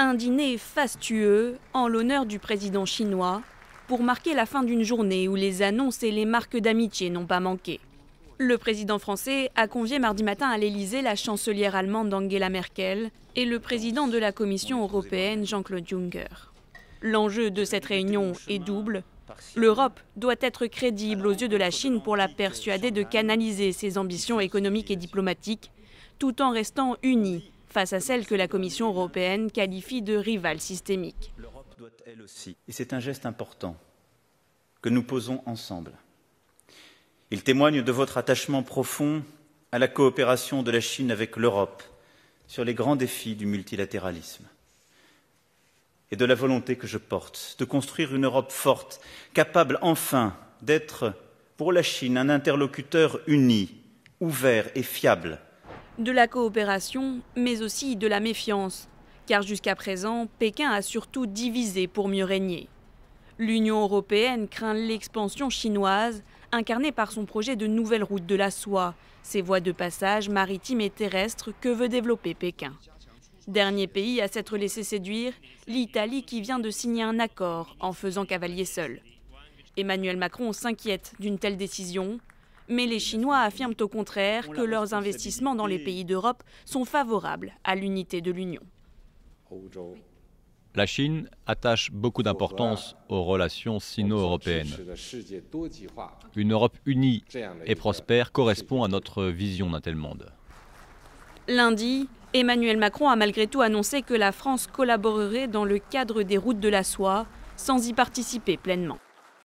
Un dîner fastueux en l'honneur du président chinois pour marquer la fin d'une journée où les annonces et les marques d'amitié n'ont pas manqué. Le président français a convié mardi matin à l'Élysée la chancelière allemande Angela Merkel et le président de la Commission européenne Jean-Claude Juncker. L'enjeu de cette réunion est double. L'Europe doit être crédible aux yeux de la Chine pour la persuader de canaliser ses ambitions économiques et diplomatiques, tout en restant unie face à celle que la Commission européenne qualifie de rivale systémique. L'Europe doit elle aussi, et c'est un geste important que nous posons ensemble. Il témoigne de votre attachement profond à la coopération de la Chine avec l'Europe sur les grands défis du multilatéralisme et de la volonté que je porte de construire une Europe forte, capable enfin d'être pour la Chine un interlocuteur uni, ouvert et fiable. De la coopération, mais aussi de la méfiance, car jusqu'à présent, Pékin a surtout divisé pour mieux régner. L'Union européenne craint l'expansion chinoise, incarnée par son projet de nouvelle route de la soie, ces voies de passage maritimes et terrestres que veut développer Pékin. Dernier pays à s'être laissé séduire, l'Italie qui vient de signer un accord en faisant cavalier seul. Emmanuel Macron s'inquiète d'une telle décision, mais les Chinois affirment au contraire que leurs investissements dans les pays d'Europe sont favorables à l'unité de l'Union. La Chine attache beaucoup d'importance aux relations sino-européennes. Une Europe unie et prospère correspond à notre vision d'un tel monde. Lundi, Emmanuel Macron a malgré tout annoncé que la France collaborerait dans le cadre des routes de la soie, sans y participer pleinement.